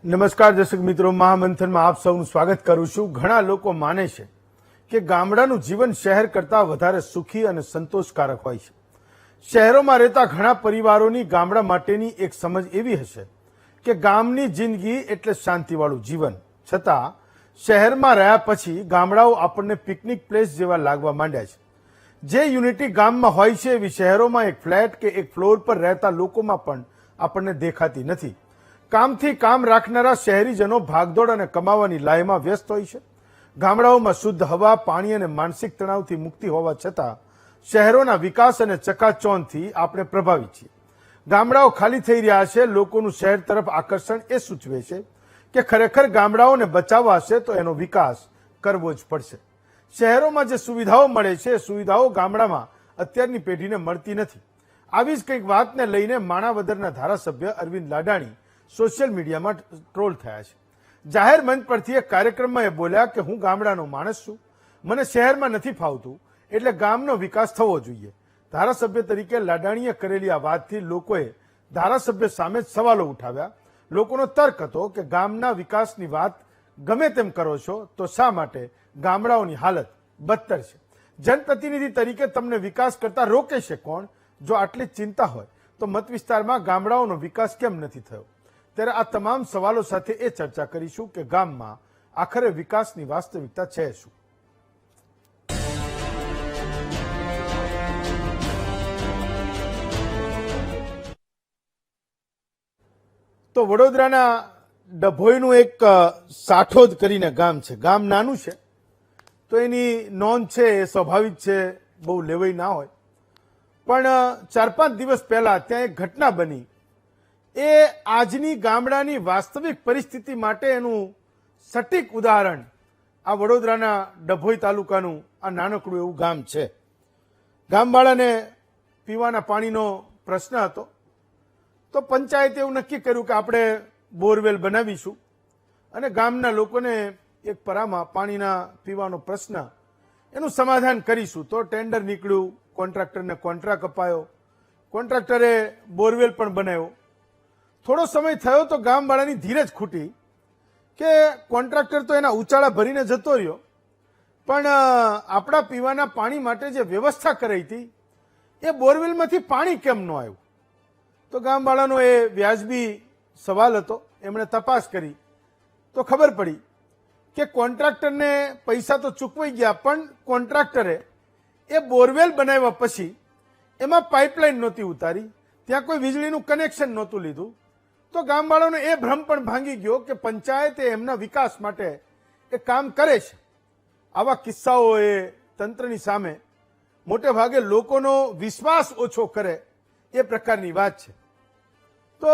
નમસ્કાર દર્શક મિત્રો, મહામંથનમાં આપ સૌનું સ્વાગત કરું છું। ઘણા લોકો માને છે કે ગામડાનું જીવન શહેર કરતાં વધારે સુખી અને સંતોષકારક હોય છે। શહેરોમાં રહેતા ઘણા પરિવારોની ગામડા માટેની એક સમજ એવી હશે કે ગામની જિંદગી એટલે શાંતિવાળું જીવન, છતાં શહેરમાં રહ્યા પછી ગામડાઓ આપણને પિકનિક પ્લેસ જેવા લાગવા માંડ્યા છે। જે યુનિટી ગામમાં હોય છે એવી શહેરોમાં એક ફ્લેટ કે એક ફ્લોર પર રહેતા લોકોમાં પણ આપણને દેખાતી નથી। કામથી કામ રાખનારા શહેરીજનો ભાગદોડ અને કમાવાની લાયમાં વ્યસ્ત હોય છે। ગામડાઓમાં શુદ્ધ હવા, પાણી અને માનસિક તણાવથી મુક્તિ હોવા છતાં શહેરોના વિકાસ અને ચકાચૌંધથી આપણે પ્રભાવિત છીએ। ગામડાઓ ખાલી થઈ રહ્યા છે। લોકોનું શહેર તરફ આકર્ષણ એ સૂચવે છે કે ખરેખર ગામડાઓને બચાવવા હશે તો એનો વિકાસ કરવો જ પડશે। શહેરોમાં જે સુવિધાઓ મળે છે એ સુવિધાઓ ગામડામાં અત્યારની પેઢીને મળતી નથી। આવી જ કંઈક વાતને લઈને માણાવદરના ધારાસભ્ય અરવિંદ લાડાણી સોશિયલ મીડિયામાં ટ્રોલ થયા છે। જાહેર મંચ પરથી એક કાર્યક્રમમાં એ બોલ્યા કે હું ગામડાનો માણસ છું, મને શહેરમાં નથી ફાવતું, એટલે ગામનો વિકાસ થવો જોઈએ। ધારાસભ્ય તરીકે લાડાણીએ કરેલી આ વાતથી લોકોએ ધારાસભ્ય સામે જ સવાલો ઉઠાવ્યા। લોકોનો તર્ક હતો કે ગામના વિકાસની વાત ગમે તેમ કરો છો તો શા માટે ગામડાઓની હાલત બદતર છે? જનપ્રતિનિધિ તરીકે તમને વિકાસ કરતા રોકે છે કોણ? જો આટલી જ ચિંતા હોય તો મત વિસ્તારમાં ગામડાઓનો વિકાસ કેમ નથી થયો? ત્યારે આ તમામ સવાલો સાથે એ ચર્ચા કરીશું કે ગામમાં આખરે વિકાસની વાસ્તવિકતા છે શું? તો વડોદરાના ડભોઈનું એક સાઠોદ કરીને ગામ છે। ગામ નાનું છે તો એની નોંધ છે એ સ્વાભાવિક છે, બહુ લેવાઈ ના હોય, પણ 4-5 દિવસ પહેલા ત્યાં એક ઘટના બની। એ આજની ગામડાની વાસ્તવિક પરિસ્થિતિ માટે એનું સટીક ઉદાહરણ આ વડોદરાના ડભોઈ તાલુકાનું આ નાનકડું એવું ગામ છે। ગામવાળાને પીવાના પાણીનો પ્રશ્ન હતો તો પંચાયતે એવું નક્કી કર્યું કે આપણે બોરવેલ બનાવીશું અને ગામના લોકોને એક પરામાં પાણીના પીવાનો પ્રશ્ન એનું સમાધાન કરીશું। તો ટેન્ડર નીકળ્યું, કોન્ટ્રાક્ટરને કોન્ટ્રાક્ટ અપાયો, કોન્ટ્રાક્ટરે બોરવેલ પણ બનાવ્યો। થોડો સમય થયો તો ગામવાળાની ધીરજ ખૂટી કે કોન્ટ્રાક્ટર તો એના ઉચાળા ભરીને જતો રહ્યો, પણ આપણા પીવાના પાણી માટે જે વ્યવસ્થા કરાઈ હતી એ બોરવેલમાંથી પાણી કેમ ન આવ્યું? તો ગામવાળાનો એ વ્યાજબી સવાલ હતો। એમણે તપાસ કરી તો ખબર પડી કે કોન્ટ્રાક્ટરને પૈસા તો ચૂકવાઈ ગયા, પણ કોન્ટ્રાક્ટરે એ બોરવેલ બનાવ્યા પછી એમાં પાઇપલાઇન નહોતી ઉતારી, ત્યાં કોઈ વીજળીનું કનેક્શન નહોતું લીધું। તો ગામવાળાનો એ ભ્રમ પણ ભાંગી ગયો કે પંચાયત એમના વિકાસ માટે એ કામ કરે છે। આવા કિસ્સાઓ એ તંત્રની સામે મોટે ભાગે લોકોનો વિશ્વાસ ઓછો કરે એ પ્રકારની વાત છે। તો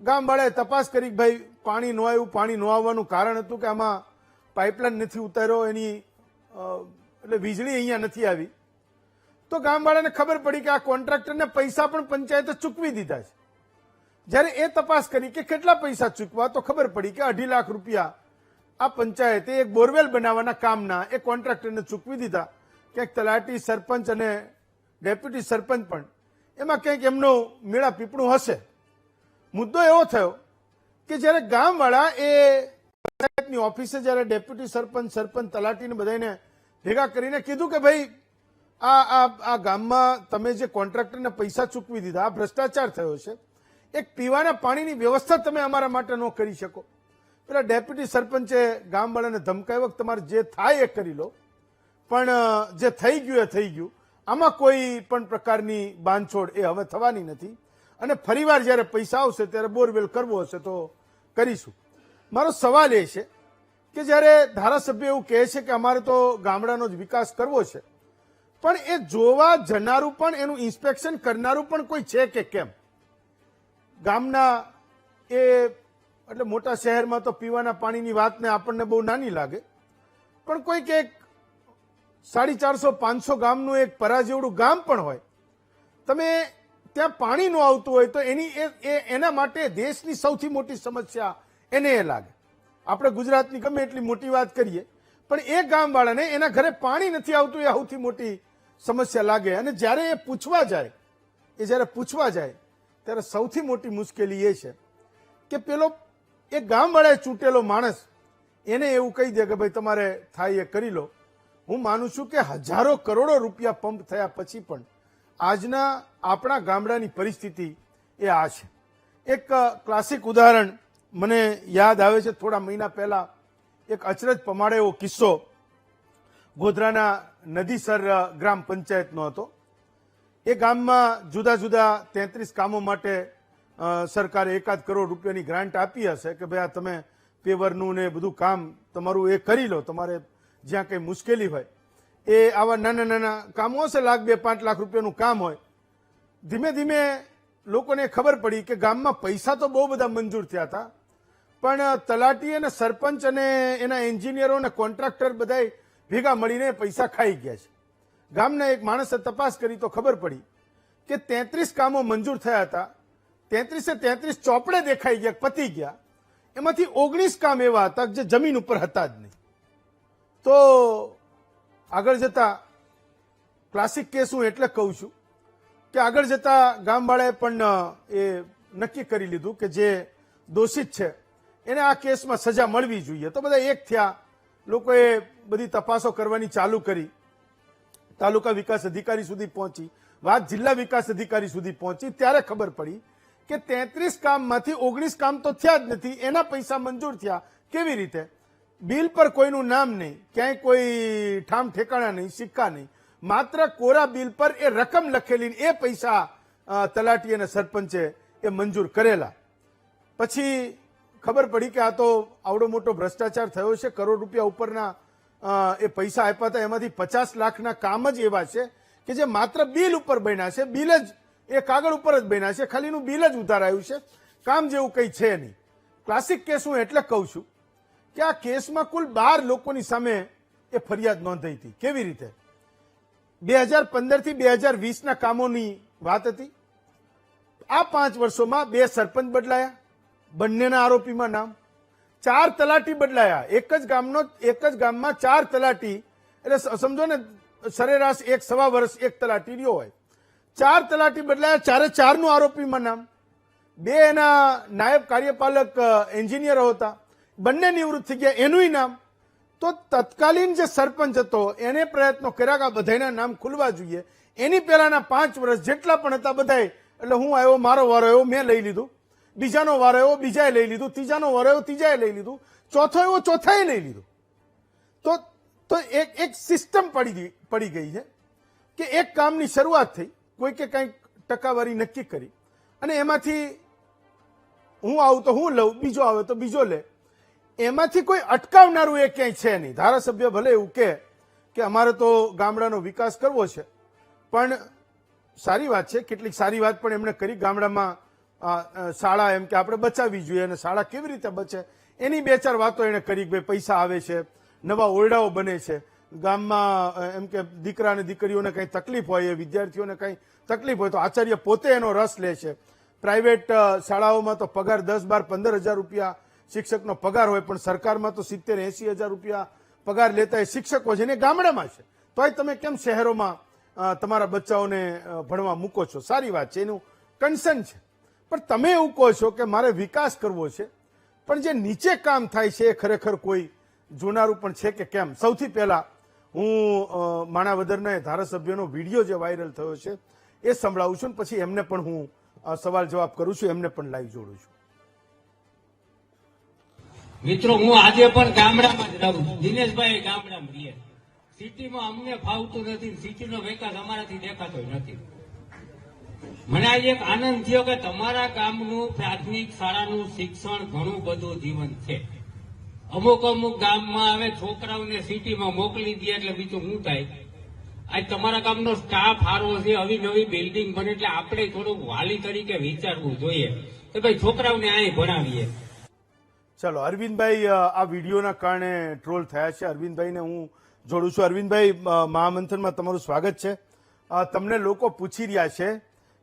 ગામવાળાએ તપાસ કરી કે ભાઈ પાણી ન આવ્યું, પાણી ન આવવાનું કારણ હતું કે આમાં પાઇપલાઇન નથી ઉતાર્યો, એની એટલે વીજળી અહીંયા નથી આવી। તો ગામવાળાને ખબર પડી કે આ કોન્ટ્રાક્ટરને પૈસા પણ પંચાયતે ચૂકવી દીધા છે। જ્યારે એ તપાસ કરી કે કેટલા પૈસા ચૂકવા તો ખબર પડી કે 2.5 લાખ રૂપિયા આ પંચાયતે એક બોરવેલ બનાવવાના કામના એ કોન્ટ્રાક્ટરને ચૂકવી દીધા। ક્યાંક તલાટી, સરપંચ અને ડેપ્યુટી સરપંચ પણ એમાં ક્યાંક એમનો મેળા પીપળું હશે। મુદ્દો એવો થયો કે જ્યારે ગામવાળા એ પંચાયતની ઓફિસે જ્યારે ડેપ્યુટી સરપંચ, તલાટીને બધાને ભેગા કરીને કીધું કે ભાઈ આ ગામમાં તમે જે કોન્ટ્રાક્ટરને પૈસા ચૂકવી દીધા, આ ભ્રષ્ટાચાર થયો છે, એક પીવાના પાણીની વ્યવસ્થા તમે અમારા માટે ન કરી શકો? પેલા ડેપ્યુટી સરપંચે ગામવાળાને ધમકાવ્યો કે તમારે જે થાય એ કરી લો, પણ જે થઈ ગયું એ થઈ ગયું, આમાં કોઈ પણ પ્રકારની બાંધછોડ એ હવે થવાની નથી અને ફરીવાર જ્યારે પૈસા આવશે ત્યારે બોરવેલ કરવો હશે તો કરીશું। મારો સવાલ એ છે કે જ્યારે ધારાસભ્ય એવું કહે છે કે અમારે તો ગામડાનો જ વિકાસ કરવો છે, પણ એ જોવા જનારું પણ, એનું ઇન્સ્પેક્શન કરનારું પણ કોઈ છે કે કેમ? ગામના એ એટલે મોટા શહેરમાં તો પીવાના પાણીની વાતને આપણને બહુ નાની લાગે, પણ કોઈક એક 450-500 ગામનું એક પરા જેવડું ગામ પણ હોય, તમે ત્યાં પાણી ન આવતું હોય તો એના માટે દેશની સૌથી મોટી સમસ્યા એને એ લાગે। આપણે ગુજરાતની ગમે એટલી મોટી વાત કરીએ પણ એ ગામવાળાને એના ઘરે પાણી નથી આવતું એ સૌથી મોટી સમસ્યા લાગે। અને જ્યારે એ પૂછવા જાય ત્યારે સૌથી મોટી મુશ્કેલી એ છે કે પેલો એક ગામવાળાએ ચૂંટેલો માણસ એને એવું કહી દે કે ભાઈ તમારે થાય એ કરી લો. હું માનું છું કે હજારો કરોડો રૂપિયા પંપ થયા પછી પણ આજના આપણા ગામડાની પરિસ્થિતિ એ આ છે. એક ક્લાસિક ઉદાહરણ મને યાદ આવે છે. થોડા મહિના પહેલા એક અચરજ પમાડે એવો કિસ્સો ગોધરાના નદીસર ગ્રામ પંચાયતનો હતો. એ ગામમાં જુદા જુદા 33 કામો માટે સરકારે 1 કરોડ રૂપિયાની ગ્રાન્ટ આપી હશે કે ભાઈ આ તમે પેવરનું ને બધું કામ તમારું એ કરી લો. તમારે જ્યાં કંઈ મુશ્કેલી હોય એ આવા નાના નાના કામો હશે, 1 લાખ 2-5 લાખ રૂપિયાનું કામ હોય. ધીમે ધીમે લોકોને ખબર પડી કે ગામમાં પૈસા તો બહુ બધા મંજૂર થયા હતા, પણ તલાટી અને સરપંચ અને એના એન્જિનિયરો અને કોન્ટ્રાક્ટર બધા ભેગા મળીને પૈસા ખાઈ ગયા છે. ગામના એક માણસે તપાસ કરી તો ખબર પડી કે 33 કામો મંજૂર થયા હતા, 33 ચોપડે દેખાઈ ગયા, પતી ગયા. એમાંથી 19 કામ એવા હતા જે જમીન ઉપર હતા જ નહીં. તો આગળ જતા ક્લાસિક કેસ હું એટલે કહું છું કે આગળ જતા ગામવાળાએ પણ એ નક્કી કરી લીધું કે જે દોષિત છે એને આ કેસમાં સજા મળવી જોઈએ. તો બધા એક થયા, લોકોએ બધી તપાસો કરવાની ચાલુ કરી. તાલુકા વિકાસ અધિકારી સુધી પહોંચી, વાત જિલ્લા વિકાસ અધિકારી સુધી પહોંચી. ત્યારે ખબર પડી કે 33 કામમાંથી 19 કામ તો થયા જ નથી, એના પૈસા મંજૂર થયા. કેવી રીતે? બિલ પર કોઈનું નામ નહીં, ક્યાંય કોઈ ઠામ ઠેકાણા નહીં, સિક્કા નહીં, માત્ર કોરા બિલ પર એ રકમ લખેલી, એ પૈસા તલાટી અને સરપંચે એ મંજૂર કરેલા. પછી ખબર પડી કે આ તો આવડો મોટો ભ્રષ્ટાચાર થયો છે. કરોડ રૂપિયા ઉપરના એ પૈસા આપ્યા હતા, એમાંથી 50 લાખના કામ જ એવા છે કે જે માત્ર બિલ ઉપર બન્યા છે. બિલ જ એ કાગળ ઉપર જ બન્યા છે, ખાલી એનું બિલ જ ઉતારાયું છે, કામ જેવું કંઈ છે નહીં. ક્લાસિક કેસ હું એટલે કહું છું કે આ કેસમાં કુલ 12 લોકોની સામે એ ફરિયાદ નોંધાઈ હતી. કેવી રીતે? 2015 થી 2020ના કામોની વાત હતી. આ 5 વર્ષોમાં 2 સરપંચ બદલાયા, બંનેના આરોપીમાં નામ. 4 તલાટી બદલાયા. એક જ ગામમાં 4 તલાટી, એટલે સમજો ને સરેરાશ 1.25 વર્ષ એક તલાટી રહ્યો હોય. 4 તલાટી બદલાયા, 4નું આરોપીમાં નામ. 2 એના નાયબ કાર્યપાલક એન્જિનિયરો હતા, બંને નિવૃત્ત થઈ ગયા, એનું નામ. તો તત્કાલીન જે સરપંચ હતો એને પ્રયત્નો કર્યા કે આ બધાના નામ ખુલવા જોઈએ. એની પહેલાના 5 વર્ષ જેટલા પણ હતા બધાએ, એટલે હું આવ્યો, મારો વારો આવ્યો, મેં લઈ લીધું, બીજાનો વારો આવ્યો, બીજાએ લઈ લીધું, ત્રીજાનો વારો આવ્યો, ત્રીજાએ લઈ લીધું, ચોથો આવ્યો, ચોથાએ લઈ લીધું. તો એક સિસ્ટમ પડી ગઈ છે કે એક કામની શરૂઆત થઈ, કોઈ કે કંઈક ટકાવારી નક્કી કરી અને એમાંથી હું આવું તો હું લઉં, બીજો આવે તો બીજો લે. એમાંથી કોઈ અટકાવનારું એ ક્યાંય છે નહીં. ધારાસભ્ય ભલે એવું કે અમારે તો ગામડાનો વિકાસ કરવો છે, પણ સારી વાત છે, કેટલીક સારી વાત પણ એમણે કરી. ગામડામાં શાળા એમ કે આપણે બચાવવી જોઈએ અને શાળા કેવી રીતે બચે એની 2-4 વાતો એણે કરી. ભાઈ પૈસા આવે છે, નવા ઓરડાઓ બને છે, ગામમાં એમ કે દીકરા અને દીકરીઓને કંઈ તકલીફ હોય, વિદ્યાર્થીઓને કંઈ તકલીફ હોય તો આચાર્ય પોતે એનો રસ લે છે. પ્રાઇવેટ શાળાઓમાં તો પગાર 10-12-15 હજાર રૂપિયા શિક્ષકનો પગાર હોય, પણ સરકારમાં તો 70-80 હજાર રૂપિયા પગાર લેતા એ શિક્ષકો છે ને ગામડામાં છે. તોય તમે કેમ શહેરોમાં તમારા બચ્ચાઓને ભણવા મૂકો છો? સારી વાત છે, એનું કન્સર્ન છે. પણ તમે એવું કહો છો કે મારે વિકાસ કરવો છે, પણ જે નીચે કામ થાય છે એ ખરેખર કોઈ જોનારું પણ છે કે કેમ? સૌથી પહેલા હું માણાવદરના ધારાસભ્યનો વિડીયો જે વાયરલ થયો છે એ સંભળાવું છું, પછી એમને પણ હું સવાલ જવાબ કરું છું, એમને પણ લાઈવ જોડું છું. મિત્રો, હું આજે પણ ગામડામાં જ રહું. દિનેશભાઈ ગામડામાં રહીએ. સિટીમાં અમને ફાવતું નથી, સિટીનો વિકાસ અમારાથી દેખાતો નથી. મને આજે એક આનંદ થયો કે તમારા ગામનું પ્રાથમિક શાળાનું શિક્ષણ ઘણું બધું જીવન છે. અમુક ગામમાં હવે છોકરાઓને સિટીમાં મોકલી દે એટલે બીજું શું થાય? આજ તમારા ગામનો સ્ટાફ સારો છે, આવી નવી બિલ્ડિંગ બને એટલે આપણે થોડુંક વાલી તરીકે વિચારવું જોઈએ કે ભાઈ છોકરાઓને અહીં ભણાવીએ. ચલો, અરવિંદભાઈ આ વિડીયોના કારણે ટ્રોલ થયા છે. અરવિંદભાઈને હું જોડું છું. અરવિંદભાઈ, મહામંથનમાં તમારું સ્વાગત છે. તમને લોકો પૂછી રહ્યા છે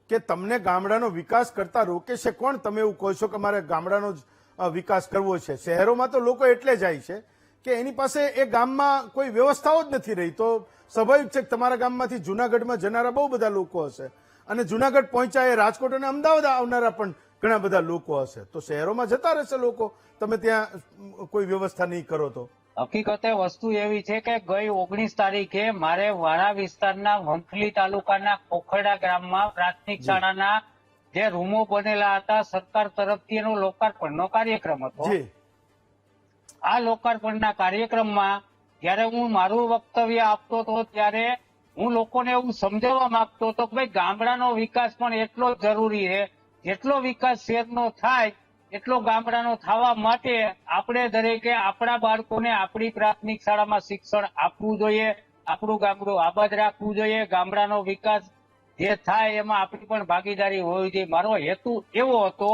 કે તમને ગામડાનો વિકાસ કરતા રોકે છે કોણ? તમે એવું કહો છો કે મારે ગામડાનો જ વિકાસ કરવો છે. શહેરોમાં તો લોકો એટલે જાય છે કે એની પાસે એ ગામમાં કોઈ વ્યવસ્થાઓ જ નથી રહી. તો સ્વાભાવિક છે કે તમારા ગામમાંથી જુનાગઢમાં જનારા બહુ બધા લોકો હશે અને જુનાગઢ પહોંચ્યા એ રાજકોટ અને અમદાવાદ આવનારા પણ ઘણા બધા લોકો હશે, તો શહેરોમાં જતા રહેશે લોકો, તમે ત્યાં કોઈ વ્યવસ્થા નહીં કરો તો? હકીકતે વસ્તુ એવી છે કે ગઈ 19 તારીખે મારે વાળા વિસ્તારના વંથલી તાલુકાના ખોખરડા ગામમાં પ્રાથમિક શાળાના જે રૂમો બનેલા હતા સરકાર તરફથી એનો લોકાર્પણનો કાર્યક્રમ હતો. જી. આ લોકાર્પણના કાર્યક્રમમાં જયારે હું મારું વક્તવ્ય આપતો હતો ત્યારે હું લોકોને એવું સમજાવવા માંગતો હતો કે ભાઈ ગામડાનો વિકાસ પણ એટલો જ જરૂરી છે, જેટલો વિકાસ શહેરનો થાય એટલો ગામડાનો થવા માટે આપણે દરેકે આપણા બાળકોને આપણી પ્રાથમિક શાળામાં શિક્ષણ આપવું જોઈએ, આપણું ગામડું આબાદ રાખવું જોઈએ, ગામડાનો વિકાસ જે થાય એમાં આપણી પણ ભાગીદારી હોવી જોઈએ. મારો હેતુ એવો હતો,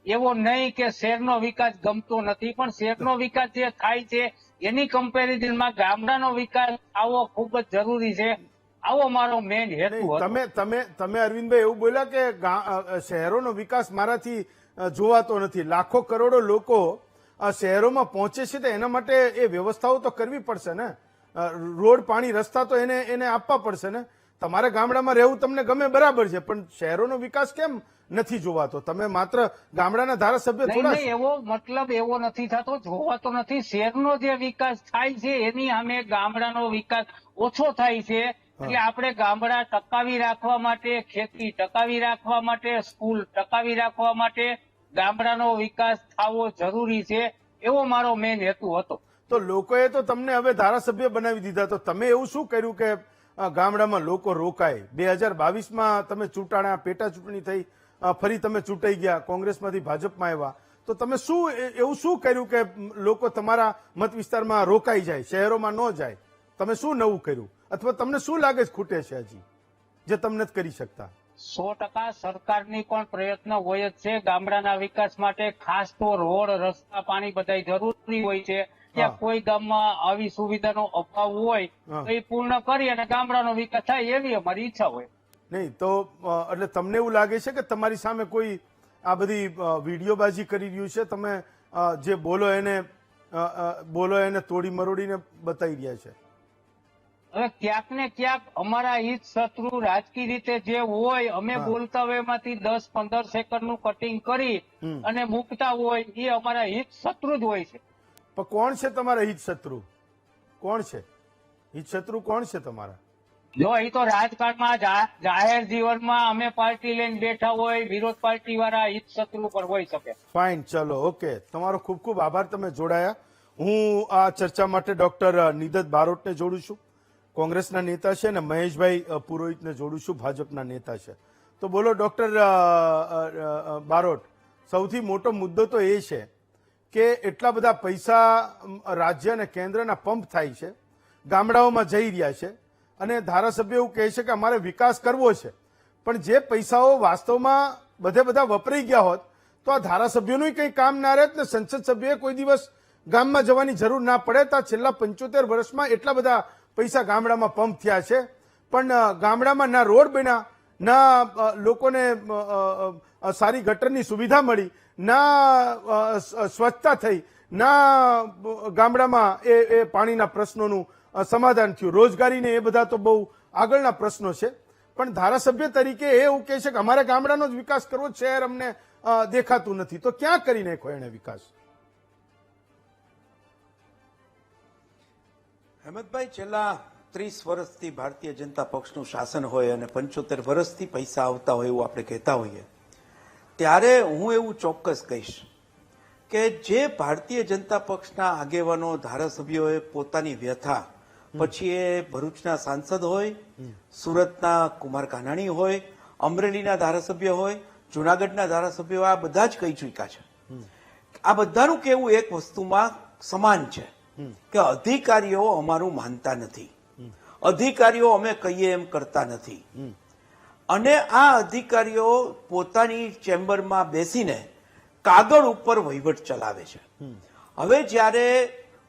એવો નહીં કે શહેરનો વિકાસ ગમતો નથી, પણ શહેરનો વિકાસ જે થાય છે એની કમ્પેરિઝનમાં ગામડાનો વિકાસ આવો ખૂબ જ જરૂરી છે. આવો મારો મેઇન હેતુ હતો. તમે અરવિંદભાઈ એવું બોલ્યા કે શહેરોનો વિકાસ મારાથી જોવાતો નથી. લાખો કરોડો લોકો શહેરોમાં પહોંચે છે તો એના માટે એ વ્યવસ્થાઓ તો કરવી પડશે ને, રોડ પાણી રસ્તા તો એને આપવા પડશે ને. તમારે ગામડામાં રહેવું તમને ગમે બરાબર છે, પણ શહેરોનો વિકાસ કેમ નથી જોવાતો? તમે માત્ર ગામડાના ધારાસભ્ય થોડા નહીં, એવો મતલબ એવો નથી થતો, જોવાતો નથી. શહેરનો જે વિકાસ થાય છે એની સામે ગામડાનો વિકાસ ઓછો થાય છે. એટલે આપણે ગામડા ટકાવી રાખવા માટે, ખેતી ટકાવી રાખવા માટે, સ્કૂલ ટકાવી રાખવા માટે ગામડાનો વિકાસ થવો જરૂરી છે, એવો મારો મેઇન હેતુ હતો. તો લોકોએ તો તમને હવે ધારાસભ્ય બનાવી દીધા, તો તમે એવું શું કર્યું કે ગામડામાં લોકો રોકાય? 2022માં તમે ચૂંટાણા, પેટા ચૂંટણી થઈ, ફરી તમે ચૂંટાઈ ગયા, કોંગ્રેસમાંથી ભાજપમાં આવ્યા, તો તમે એવું શું કર્યું કે લોકો તમારા મત વિસ્તારમાં રોકાઈ જાય, શહેરોમાં ન જાય? તમે શું નવું કર્યું, અથવા તમને શું લાગે છે ખૂટે છે હજી જે તમે નથી કરી શકતા? 100% સરકારની પણ પ્રયત્ન હોય જ છે ગામડાના વિકાસ માટે. ખાસ તો રોડ, રસ્તા, પાણી બધા જરૂરી હોય છે. ત્યાં કોઈ ગામમાં આવી સુવિધાનો અભાવ હોય તો એ પૂર્ણ કરી અને ગામડાનો વિકાસ થાય એવી અમારી ઈચ્છા હોય. નહીં તો એટલે તમને એવું લાગે છે કે તમારી સામે કોઈ આ બધી વિડીયોબાજી કરી રહ્યું છે? તમે જે બોલો એને તોડી મરોડીને બતાવી રહ્યા છે? હવે ક્યાંક ને ક્યાંક અમારા હિત શત્રુ રાજકીય રીતે જે હોય, અમે બોલતા હોય એમાંથી 10-15 સેકન્ડનું કટિંગ કરી અને મૂકતા હોય, એ અમારા હિત શત્રુ જ હોય છે. પણ કોણ છે તમારા હિત શત્રુ? કોણ છે હિત શત્રુ? કોણ છે તમારા? જો એ તો રાજકારણમાં, જાહેર જીવનમાં અમે પાર્ટી લઈને બેઠા હોય, વિરોધ પાર્ટી વાળા હિત શત્રુ પણ હોઈ શકે. ફાઇન, ચલો, ઓકે. તમારો ખૂબ ખૂબ આભાર, તમે જોડાયા. હું આ ચર્ચા માટે ડોક્ટર નિદત બારોટને જોડું છું, કોંગ્રેસના નેતા છે, અને મહેશભાઈ પુરોહિતને જોડું છું, ભાજપના નેતા છે. તો બોલો ડોક્ટર બારોટ, સૌથી મોટો મુદ્દો તો એ છે કે એટલા બધા પૈસા રાજ્ય અને કેન્દ્રના પંપ થાય છે, ગામડાઓમાં જઈ રહ્યા છે, અને ધારાસભ્ય એવું કહે છે કે અમારે વિકાસ કરવો છે, પણ જે પૈસાઓ વાસ્તવમાં બધા વપરાઈ ગયા હોત તો આ ધારાસભ્યોનું કંઈ કામ ના રહેત ને સંસદ સભ્યએ કોઈ દિવસ ગામમાં જવાની જરૂર ના પડે. તો છેલ્લા 75 વર્ષમાં એટલા બધા પૈસા ગામડામાં પંપ થયા છે, પણ ગામડામાં ના રોડ બન્યા, ના લોકોને સારી ગટરની સુવિધા મળી, ના સ્વચ્છતા થઈ, ના ગામડામાં એ પાણીના પ્રશ્નોનું સમાધાન થયું, રોજગારીને એ બધા તો બહુ આગળના પ્રશ્નો છે. પણ ધારાસભ્ય તરીકે એ એવું કહે છે કે અમારે ગામડાનો જ વિકાસ કરવો, શહેર અમને દેખાતું નથી. તો ક્યાં કરી નાખ્યો એને વિકાસ? હેમંતભાઈ, છેલ્લા 30 વર્ષથી ભારતીય જનતા પક્ષનું શાસન હોય અને 75 વર્ષથી પૈસા આવતા હોય એવું આપણે કહેતા હોઈએ, ત્યારે હું એવું ચોક્કસ કહીશ કે જે ભારતીય જનતા પક્ષના આગેવાનો, ધારાસભ્યોએ પોતાની વ્યથા, પછી એ ભરૂચના સાંસદ હોય, સુરતના કુમાર કાનાણી હોય, અમરેલીના ધારાસભ્ય હોય, જુનાગઢના ધારાસભ્યો, આ બધા જ કહી ચૂક્યા છે. આ બધાનું કહેવું એક વસ્તુમાં સમાન છે કે અધિકારીઓ અમારું માનતા નથી, અધિકારીઓ અમે કહીએ એમ કરતા નથી, અને આ અધિકારીઓ પોતાની ચેમ્બરમાં બેસીને કાગળ ઉપર વહીવટ ચલાવે છે. હવે જ્યારે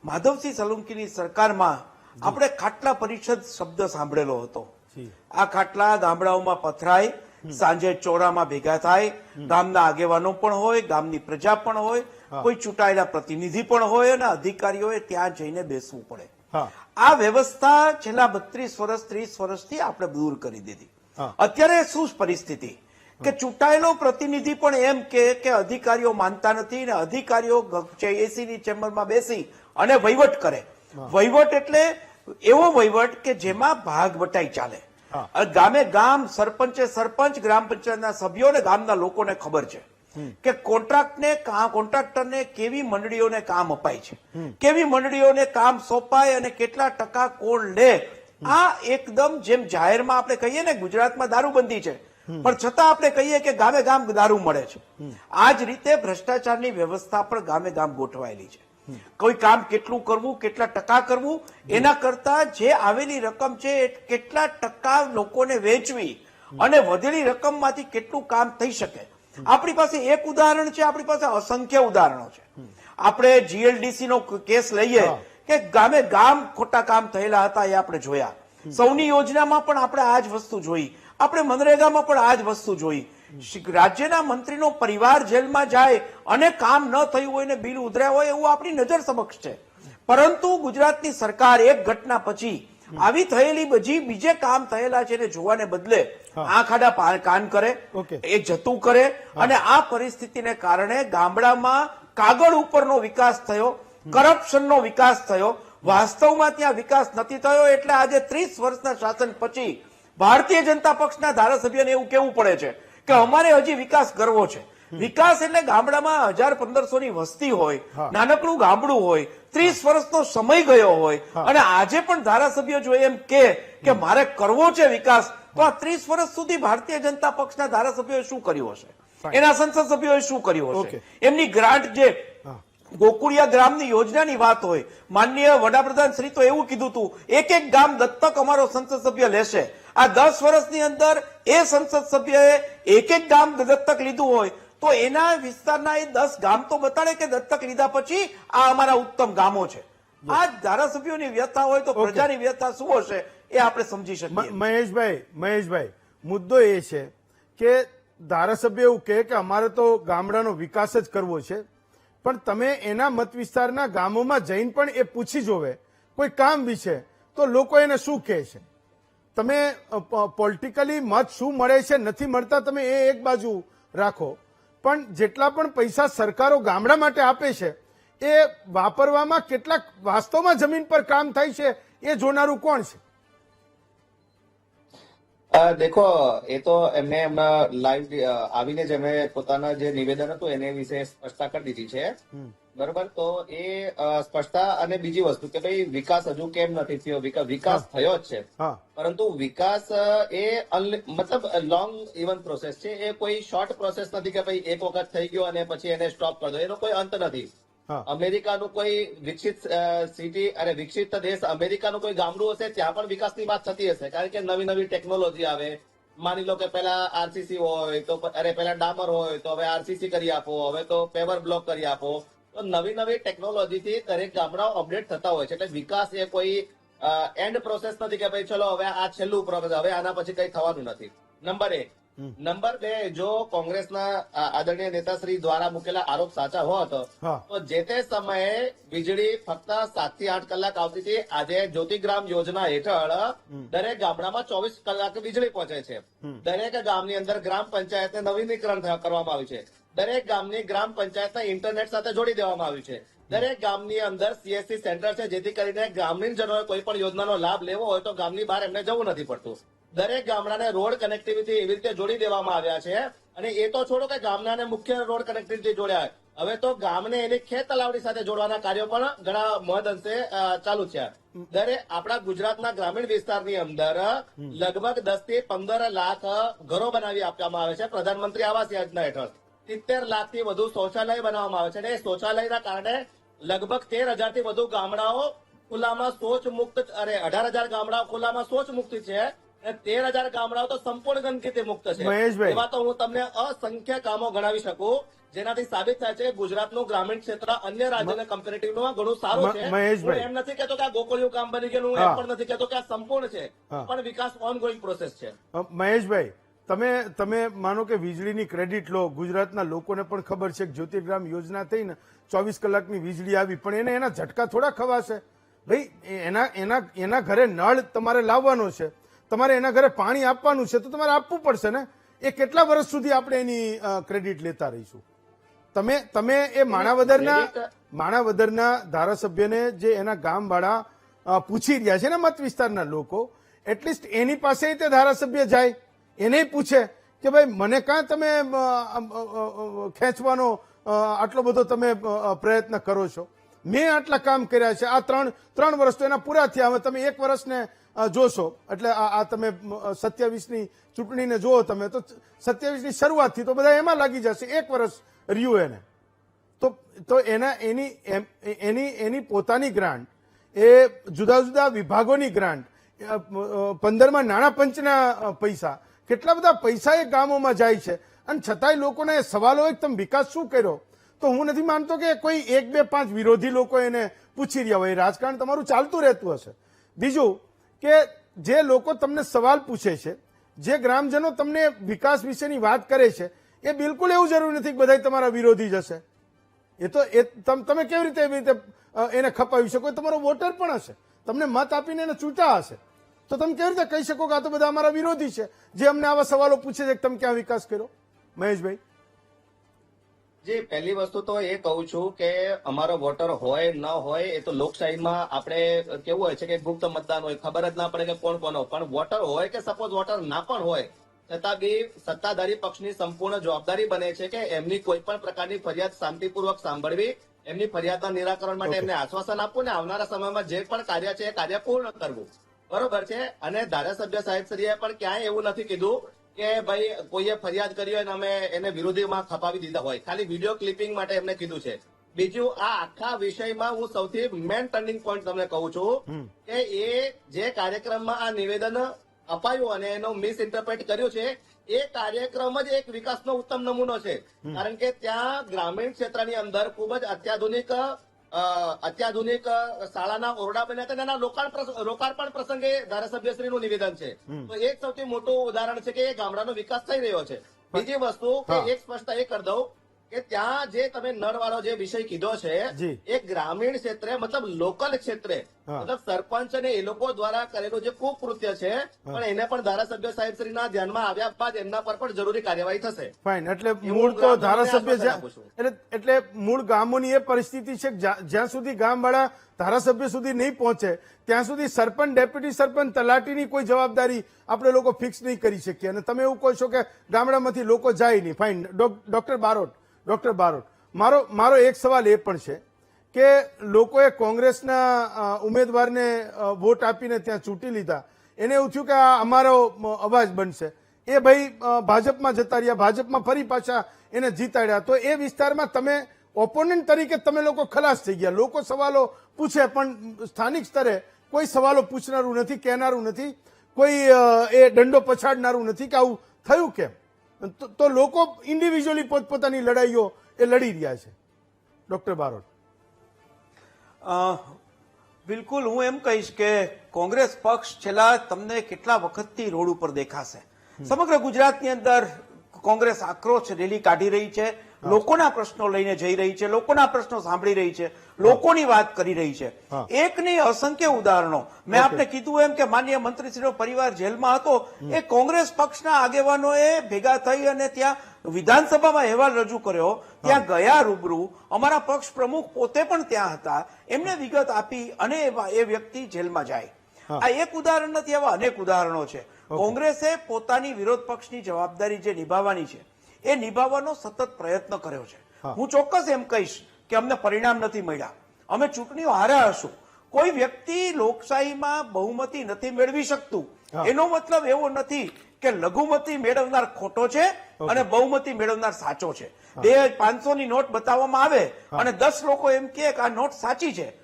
માધવસિંહ સોલંકીની સરકારમાં આપણે ખાટલા પરિષદ શબ્દ સાંભળેલો હતો. આ ખાટલા ગામડાઓમાં પથરાય, સાંજે ચોરામાં ભેગા થાય, ગામના આગેવાનો પણ હોય, ગામની પ્રજા પણ હોય, કોઈ ચૂંટાયેલા પ્રતિનિધિ પણ હોય, અને અધિકારીઓએ ત્યાં જઈને બેસવું પડે. આ વ્યવસ્થા છેલ્લા 32 વર્ષ 30 વર્ષથી આપણે દૂર કરી દીધી. અત્યારે શું પરિસ્થિતિ કે ચૂંટાયેલો પ્રતિનિધિ પણ એમ કે અધિકારીઓ માનતા નથી ને અધિકારીઓ એસી ની ચેમ્બરમાં બેસી અને વહીવટ કરે. વહીવટ એટલે એવો વહીવટ કે જેમાં ભાગ બટાઈ ચાલે. ગામે ગામ સરપંચ ગ્રામ પંચાયતના સભ્યો અને ગામના લોકોને ખબર છે કે કોન્ટ્રાક્ટરને કેવી મંડળીઓને કામ અપાય છે, કેવી મંડળીઓને કામ સોંપાય અને કેટલા ટકા કોણ લે. આ એકદમ જેમ જાહેરમાં આપણે કહીએ ને ગુજરાતમાં દારૂબંધી છે પણ છતાં આપણે કહીએ કે ગામે ગામ દારૂ મળે છે. આ જ રીતે ભ્રષ્ટાચારની વ્યવસ્થા પણ ગામે ગામ ગોઠવાયેલી છે. કોઈ કામ કેટલું કરવું, કેટલા ટકા કરવું, એના કરતા જે આવેલી રકમ છે એ કેટલા ટકા લોકોને વેચવી અને વધેલી રકમમાંથી કેટલું કામ થઈ શકે. આપણી પાસે એક ઉદાહરણ છે, આપણી પાસે અસંખ્ય ઉદાહરણો છે. આપણે જીએલડીસી નો કેસ લઈએ કે ગામે ગામ ખોટા કામ થયેલા હતા એ આપણે જોયા. સૌની યોજનામાં પણ આપણે આ જ વસ્તુ જોઈ, આપણે મનરેગામાં પણ આ જ વસ્તુ જોઈ. રાજ્યના મંત્રીનો પરિવાર જેલમાં જાય અને કામ ન થયું હોય ને બિલ ઉધર્યા હોય એવું આપણી નજર સમક્ષ છે. પરંતુ ગુજરાતની સરકાર એક ઘટના પછી આવી થયેલી બીજે કામ થયેલા છે એને જોવાને બદલે આંખ આડા કાન કરે, એ જતું કરે અને આ પરિસ્થિતિને કારણે ગામડામાં કાગળ ઉપરનો વિકાસ થયો, કરપ્શનનો વિકાસ થયો. વાસ્તવમાં ત્યાં વિકાસ નથી થયો. એટલે આજે 30 વર્ષના શાસન પછી ભારતીય જનતા પક્ષના ધારાસભ્યને એવું કહેવું પડે છે કે અમારે હજી વિકાસ કરવો છે. વિકાસ એટલે ગામડામાં 1000-1500 ની વસ્તી હોય, નાનકડું ગામડું હોય, 30 વર્ષનો સમય ગયો હોય અને આજે પણ ધારાસભ્ય જો એમ કે મારે કરવો છે વિકાસ, તો આ 30 વર્ષ સુધી ભારતીય જનતા પક્ષના ધારાસભ્યોએ શું કર્યું હશે, એના સંસદ સભ્યોએ શું કર્યું હશે. એમની ગ્રાન્ટ જે ગોકુળિયા ગ્રામની યોજનાની વાત હોય, માનનીય વડાપ્રધાન શ્રી તો એવું કીધું હતું એક ગામ દત્તક અમારો સંસદ સભ્ય લેશે. આ 10 વર્ષની અંદર એ સંસદ સભ્યએ એક ગામ દત્તક લીધું હોય તો એના વિસ્તારના એ 10 ગામ તો બતાડે કે દત્તક લીધા પછી આ અમારા ઉત્તમ ગામો છે. આ ધારાસભ્યોની વ્યથા હોય તો પ્રજાની વ્યથા શું હશે એ આપણે સમજી શકીએ. મહેશભાઈ, મુદ્દો એ છે કે ધારાસભ્ય એવું કહે કે અમારે તો ગામડાનો વિકાસ જ કરવો છે, પણ તમે એના મત વિસ્તારના ગામોમાં જઈને પણ એ પૂછી જોવે કોઈ કામ વિશે તો લોકો એને શું કહે છે. તમે પોલિટિકલી મત શું મળે છે નથી મળતા તમે એ એક બાજુ રાખો, પણ જેટલા પણ પૈસા સરકારો ગામડા માટે આપે છે એ વાપરવામાં કેટલાક વાસ્તવમાં જમીન પર કામ થાય છે એ જોનારું કોણ છે? દેખો, એ તો એમને એમના લાઈવ આવીને જ એમને પોતાના જે નિવેદન હતું એને વિશે સ્પષ્ટતા કરી દીધી છે. બરોબર, તો એ સ્પષ્ટતા અને બીજી વસ્તુ કે ભાઈ વિકાસ હજુ કેમ નથી થયો, વિકાસ થયો જ છે પરંતુ વિકાસ એ મતલબ લોંગ ઇવન પ્રોસેસ છે. એ કોઈ શોર્ટ પ્રોસેસ નથી કે ભાઈ એક વખત થઈ ગયો અને પછી એને સ્ટોપ કરી દો, એનો કોઈ અંત નથી. અમેરિકાનું કોઈ વિકસિત સિટી અને વિકસિત દેશ અમેરિકાનું કોઈ ગામડું હશે ત્યાં પણ વિકાસની વાત થતી હશે, કારણ કે નવી નવી ટેકનોલોજી આવે. માની લો કે પેલા આરસીસી હોય તો પેલા ડામર હોય તો હવે આરસીસી કરી આપો, હવે તો પેવર બ્લોક કરી આપો. તો નવી નવી ટેકનોલોજીથી દરેક ગામડાઓ અપડેટ થતા હોય છે. એટલે વિકાસ એ કોઈ એન્ડ પ્રોસેસ નથી કે ભાઈ ચલો હવે આ છેલ્લું પ્રોસેસ, હવે આના પછી કઈ થવાનું નથી. નંબર 1. નંબર 2, જો કોંગ્રેસના આદરણીય નેતાશ્રી દ્વારા મૂકેલા આરોપ સાચા હોત તો જે તે સમયે વીજળી ફક્ત 7 થી 8 કલાક આવતી હતી. આજે જ્યોતિગ્રામ યોજના હેઠળ દરેક ગામડામાં 24 કલાક વીજળી પહોંચે છે. દરેક ગામની અંદર ગ્રામ પંચાયતને નવીનીકરણ કરવામાં આવ્યું છે. દરેક ગામની ગ્રામ પંચાયતને ઇન્ટરનેટ સાથે જોડી દેવામાં આવ્યું છે. દરેક ગામની અંદર સીએસસી સેન્ટર છે જેથી કરીને ગ્રામીણજનોએ કોઈ પણ યોજનાનો લાભ લેવો હોય તો ગામની બહાર એમને જવું નથી પડતું. દરેક ગામડાને રોડ કનેક્ટિવિટી એવી રીતે જોડી દેવામાં આવ્યા છે. અને એ તો છોડો કે ગામડાને મુખ્ય રોડ કનેક્ટિવિટી જોડ્યા, હવે તો ગામને એની ખેત તલાવડી સાથે જોડવાના કાર્યો પણ ઘણા મહદઅંશે ચાલુ છે. દરેક આપણા ગુજરાતના ગ્રામીણ વિસ્તારની અંદર લગભગ 10 થી 15 લાખ ઘરો બનાવી આપવામાં આવે છે પ્રધાનમંત્રી આવાસ યોજના હેઠળ. 70 લાખથી વધુ શૌચાલય બનાવવામાં આવે છે અને એ શૌચાલયના કારણે લગભગ 13,000 થી વધુ ગામડાઓ ખુલ્લામાં શૌચ મુક્ત, 18,000 ગામડાઓ ખુલ્લામાં શૌચ મુક્ત છે. 13,000 ગામડાઓ તો સંપૂર્ણ ગંદકીથી મુક્ત છે. એવા તો હું તમને અસંખ્ય કામો ગણાવી શકું જેનાથી સાબિત થાય છે ગુજરાતનું ગ્રામીણ ક્ષેત્ર અન્ય રાજ્યોના કમ્પેરેટિવમાં ઘણું સારું છે. હું એમ નથી કહેતો કે આ ગોકુળિયું કામ બની ગયું, હું એમ પણ નથી કહેતો કે આ સંપૂર્ણ છે, પણ વિકાસ ઓનગોઈંગ પ્રોસેસ છે. મહેશભાઈ, તમે માનો કે વીજળીની ક્રેડિટ લો, ગુજરાતના લોકોને પણ ખબર છે કે જ્યોતિર્ગ્રામ યોજના થઈને 24 કલાકની વીજળી આવી, પણ એને એના ઝટકા થોડા ખવાશે ભાઈ. એના ઘરે નળ તમારે લાવવાનો છે, તમારે એના ઘરે પાણી આપવાનું છે તો તમારે આપવું પડશે ને. એ કેટલા વર્ષ સુધી આપણે એની ક્રેડિટ લેતા રહીશું? તમે એ માણાવદરના ધારાસભ્યને જે એના ગામવાળા પૂછી રહ્યા છે ને મત વિસ્તારના લોકો, એટલીસ્ટ એની પાસે તે ધારાસભ્ય જાય, એને પૂછે કે ભાઈ મને કાં તમે ખેંચવાનો આટલો બધો તમે પ્રયત્ન કરો છો? મેં આટલા કામ કર્યા છે, આ ત્રણ વર્ષ તો એના પૂરા થયા, હવે તમે 1 વર્ષને જોશો, એટલે આ તમે 27ની ચૂંટણીને જુઓ તમે, તો 27ની શરૂઆતથી તો બધા એમાં લાગી જશે, 1 વર્ષ રહ્યું એને. તો એની પોતાની ગ્રાન્ટ, એ જુદા જુદા વિભાગોની ગ્રાન્ટ, 15માં નાણાં પંચના પૈસા, કેટલા બધા પૈસા એ ગામોમાં જાય છે, અને છતાંય લોકોને સવાલો હોય કે તમે વિકાસ શું કર્યો? તો હું નથી માનતો કે કોઈ 1, 2, 5 વિરોધી લોકો એને પૂછી રહ્યા હોય. રાજકારણ તમારું ચાલતું રહેતું હશે. બીજું કે જે લોકો તમને સવાલ પૂછે છે, જે ગ્રામજનો તમને વિકાસ વિશેની વાત કરે છે, એ બિલકુલ એવું જરૂરી નથી કે બધા તમારા વિરોધી જ હશે. તમે કેવી રીતે એને ખપાવી શકો? તમારો વોટર પણ હશે, તમને મત આપીને એને ચૂંટા હશે, તો તમે કેવી રીતે કહી શકો કે આ તો બધા અમારા વિરોધી છે જે અમને આવા સવાલો પૂછે છે કે તમે ક્યાં વિકાસ કર્યો? મહેશભાઈ જી, પહેલી વસ્તુ તો એ કહું છું કે અમારો વોટર હોય ન હોય એ તો લોકશાહીમાં આપણે કેવું હોય છે કે ગુપ્ત મતદાન હોય, ખબર જ ના પડે કે કોણ કોનો, પણ વોટર હોય કે સપોઝ વોટર ના પણ હોય, છતાં બી સત્તાધારી પક્ષની સંપૂર્ણ જવાબદારી બને છે કે એમની કોઈ પણ પ્રકારની ફરિયાદ શાંતિપૂર્વક સાંભળવી, એમની ફરિયાદના નિરાકરણ માટે એમને આશ્વાસન આપવું ને આવનારા સમયમાં જે પણ કાર્ય છે એ કાર્ય પૂર્ણ કરવું. બરોબર છે. અને ધારાસભ્ય સાહેબશ્રીએ પણ ક્યાંય એવું નથી કીધું કે ભાઈ કોઈએ ફરિયાદ કરી હોય અને અમે એને વિરોધીમાં ખપાવી દીધા હોય, ખાલી વિડીયો ક્લિપિંગ માટે એમને કીધું છે. બીજું, આ આખા વિષયમાં હું સૌથી મેન ટર્નિંગ પોઈન્ટ તમને કહું છું કે એ જે કાર્યક્રમમાં આ નિવેદન અપાયું અને એનો મિસ ઇન્ટરપ્રેટ કર્યું છે, એ કાર્યક્રમ જ એક વિકાસનો ઉત્તમ નમૂનો છે. કારણ કે ત્યાં ગ્રામીણ ક્ષેત્રની અંદર ખૂબ જ અત્યાધુનિક શાળાના ઓરડા બન્યા હતા, એના લોકાર્પણ પ્રસંગે ધારાસભ્યશ્રીનું નિવેદન છે. તો એક સૌથી મોટું ઉદાહરણ છે કે એ ગામડાનો વિકાસ થઈ રહ્યો છે. બીજી વસ્તુ કે એક સ્પષ્ટતા એ કરી દઉં કે ત્યાં જે તમે નળવાળો જે વિષય કીધો છે, એ ગ્રામીણ ક્ષેત્રે મતલબ લોકલ ક્ષેત્રે મતલબ સરપંચ અને એ લોકો દ્વારા કરેલું જે કુકૃત્ય છે, પણ એને પણ ધારાસભ્ય સાહેબશ્રીના ધ્યાનમાં આવ્યા બાદ એમના પર પણ જરૂરી કાર્યવાહી થશે. ફાઇન. એટલે મૂળ તો ધારાસભ્ય એટલે મૂળ ગામોની એ પરિસ્થિતિ છે કે જ્યાં સુધી ગામવાળા ધારાસભ્ય સુધી નહીં પહોંચે ત્યાં સુધી સરપંચ, ડેપ્યુટી સરપંચ, તલાટીની કોઈ જવાબદારી આપણે લોકો ફિક્સ નહીં કરી શકીએ. અને તમે એવું કહો છો કે ગામડામાંથી લોકો જાય નહીં. ફાઇન. ડોક્ટર બારોટ, મારો એક સવાલ એ પણ છે કે લોકોએ કોંગ્રેસના ઉમેદવારને વોટ આપીને ત્યાં ચૂંટી લીધા, એને એવું થયું કે આ અમારો અવાજ બનશે, એ ભાઈ ભાજપમાં જતા રહ્યા, ભાજપમાં ફરી પાછા એને જીતાડ્યા, તો એ વિસ્તારમાં તમે ઓપોનન્ટ તરીકે તમે લોકો ખલાસ થઈ ગયા. લોકો સવાલો પૂછે પણ સ્થાનિક સ્તરે કોઈ સવાલો પૂછનારું નથી, કહેનારું નથી, કોઈ એ દંડો પછાડનારું નથી કે આવું થયું કેમ. તો લોકો ઇન્ડિવિજ્યુઅલી પોતપોતાની લડાઈઓ એ લડી રહ્યા છે. ડોક્ટર બારોટ. બિલકુલ, હું એમ કહીશ કે કોંગ્રેસ પક્ષ છેલ્લા તમને કેટલા વખતથી રોડ ઉપર દેખાશે. સમગ્ર ગુજરાતની અંદર કોંગ્રેસ આક્રોશ રેલી કાઢી રહી છે, લોકોના પ્રશ્નો લઈને જઈ રહી છે, લોકોના પ્રશ્નો સાંભળી રહી છે, લોકોની વાત કરી રહી છે. એક નહીં અસંખ્ય ઉદાહરણો. મેં આપને કીધું એમ કે માનનીય મંત્રીશ્રીનો પરિવાર જેલમાં હતો, એ કોંગ્રેસ પક્ષના આગેવાનોએ ભેગા થઈ અને ત્યાં વિધાનસભામાં અહેવાલ રજૂ કર્યો, ત્યાં ગયા રૂબરૂ, અમારા પક્ષ પ્રમુખ પોતે પણ ત્યાં હતા, એમને વિગત આપી અને એ વ્યક્તિ જેલમાં જાય. આ એક ઉદાહરણ નથી, આવા અનેક ઉદાહરણો છે. કોંગ્રેસે પોતાની વિરોધ પક્ષની જવાબદારી જે નિભાવવાની છે એ નિભાવવાનો સતત પ્રયત્ન કર્યો છે. હું ચોક્કસ એમ કહીશ કે અમને પરિણામ નથી મળ્યા, અમે ચૂંટણીઓ હાર્યા હશું. કોઈ વ્યક્તિ લોકશાહીમાં બહુમતી નથી મેળવી શકતું, એનો મતલબ એવો નથી કે લઘુમતી મેળવનાર ખોટો છે અને બહુમતી મેળવનાર સાચો છે. 500ની નોટ બતાવવામાં આવે અને 10 લોકો એમ કહે કે આ નોટ સાચી છે,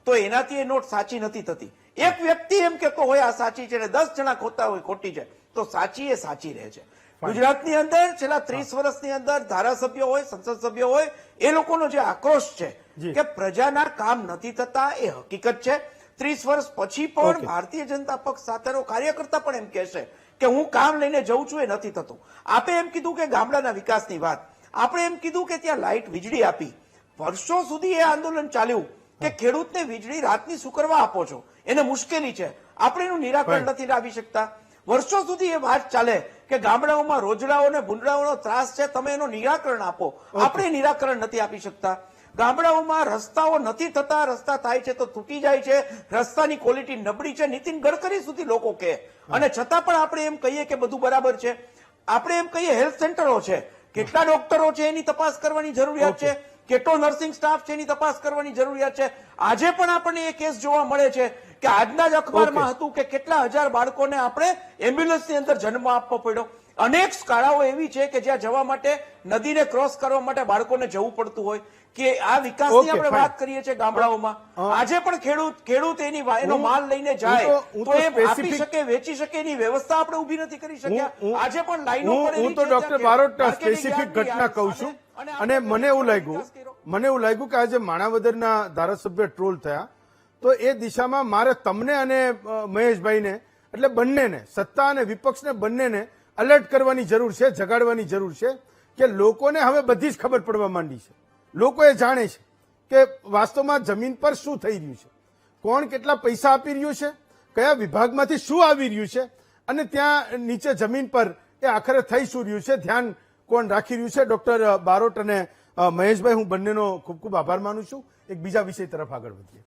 તો એનાથી એ નોટ સાચી નથી થતી. એક વ્યક્તિ એમ કહેતો હોય આ સાચી છે અને 10 જણા ખોટા હોય ખોટી છે, તો સાચી એ સાચી રહે છે. ગુજરાતની અંદર છેલ્લા 30 વર્ષની અંદર ધારાસભ્યો હોય, સંસદ સભ્યો હોય, એ લોકોનો જે આક્રોશ છે કે પ્રજાના કામ નથી થતા એ હકીકત છે. 30 વર્ષ પછી પણ ભારતીય જનતા પક્ષ સાથેનો કાર્યકર્તા પણ એમ કહેશે કે હું કામ લઈને જઉં છું, એ નથી થતું. આપે એમ કીધું કે ગામડાના વિકાસની વાત, આપણે એમ કીધું કે ત્યાં લાઇટ વીજળી આપી. વર્ષો સુધી એ આંદોલન ચાલ્યું કે ખેડૂતને વીજળી રાતની શું કરવા આપો છો, એને મુશ્કેલી છે, આપણે એનું નિરાકરણ નથી લાવી શકતા. વર્ષો સુધી એ વાત ચાલે કે ગામડાઓમાં રોજડાઓ ને ભૂંડડાઓનો ત્રાસ છે, તમે એનો નિરાકરણ આપો. આપણે નિરાકરણ નથી આપી શકતા. ગામડાઓમાં રસ્તાઓ નથી થતા, રસ્તા થાય છે તો તૂટી જાય છે, રસ્તાની ક્વોલિટી નબળી છે, નીતિન ગડકરી સુધી લોકો કહે, અને છતાં પણ આપણે એમ કહીએ કે બધું બરાબર છે. આપણે એમ કહીએ હેલ્થ સેન્ટરો છે, કેટલા ડોક્ટરો છે એની તપાસ કરવાની જરૂરિયાત છે, કેટલો નર્સિંગ સ્ટાફ છે એની તપાસ કરવાની જરૂરિયાત છે. આજે પણ આપણને એ કેસ જોવા મળે છે કે આજના જ અખબારમાં હતું કે કેટલા હજાર બાળકોને આપણે એમ્બ્યુલન્સની અંદર જન્મ આપવો પડ્યો. અનેક શાળાઓ એવી છે કે જ્યાં જવા માટે નદીને ક્રોસ કરવા માટે બાળકોને જવું પડતું હોય. કે આ વિકાસની Okay, આપણે fine. વાત કરીએ છીએ ગામડાઓમાં, આજે પણ ખેડૂત એનો માલ લઈને જાય હું તો તો એ આપી specific- શકે, વેચી શકે એની વ્યવસ્થા આપણે ઊભી નથી કરી શક્યા. આજે પણ લાઈનો હું પડેલી તો છે ડોક્ટર ત્યાં બારોટ માર્કેટિંગ સ્પેસિફિક યાર્ડની ઘટના કહું છું, અને મને એવું લાગ્યું કે આજે માણાવદરના ધારાસભ્ય ટ્રોલ થયા, તો એ દિશામાં મારે તમને અને મહેશભાઈને એટલે બંનેને, સત્તા અને વિપક્ષને બંનેને એલર્ટ કરવાની જરૂર છે, જગાડવાની જરૂર છે કે લોકોને હવે બધી જ ખબર પડવા માંડી છે. લોકો એ જાણે છે કે વાસ્તવમાં જમીન પર શું થઈ રહ્યું છે, કોણ કેટલા પૈસા આપી રહ્યું છે, કયા વિભાગમાંથી શું આવી રહ્યું છે, અને ત્યાં નીચે જમીન પર એ આખરે થઈ શું રહ્યું છે, ધ્યાન કોણ રાખી રહ્યું છે. ડોક્ટર બારોટ અને મહેશભાઈ, હું બંનેનો ખૂબ ખૂબ આભાર માનું છું. એક બીજા વિષય તરફ આગળ વધીએ.